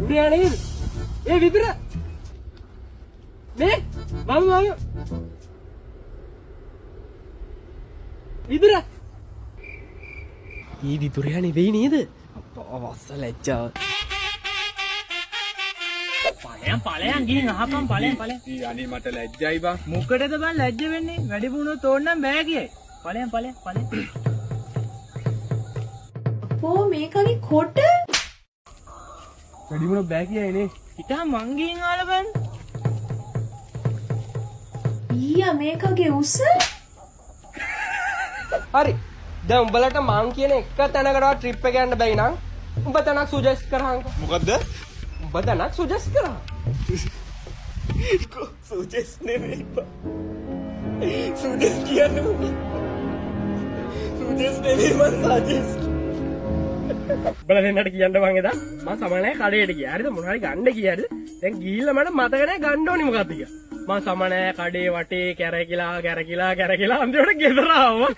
Udah nih. Bibir. Nih, mau. Bibir. Bibir nih වෙයි නේද? අප්පා වස්සලැච්චා. පලයන් ගිහින් අහපන් පලයන්. අනේ මට ලැජ්ජයි බං. මොකටද බං ලැජ්ජ වෙන්නේ? වැඩි වුණොත් ඕන්නම් බෑ කියයි. පලයන්. අපෝ මේකගේ කොට වැඩි වුණොත් බෑ කියයි නේ. හිතා මං ගිහින් ආලා බලන්න. ඊයා මේකගේ උස හරි. දැන් උඹලට මං කියන එක තැනකට ට්‍රිප් එක යන්න බැයි නම් උඹ තැනක් සුජෙස්ට් කරහන්කො. මොකද්ද? උඹ තැනක් සුජෙස්ට් කරා. සුජෙස්ට් නෙමෙයි බා. සුජෙස්ට් කියන්නේ මොකක්ද? සුජෙස්ට් නෙමෙයි මං සජෙස්ට්. උඹලා දෙන්නට කියන්න මං එදා මං සමනෑ කඩේට ගියා. හරිද? මොනවා හරි ගන්න ගියාද? දැන් ගිහිල්ලා මට මතක නැහැ ගන්න ඕනි මොකක්ද කියලා. මං සමනෑ කඩේ වටේ කැරකිලා අන්තිමට ගෙදර ආවා.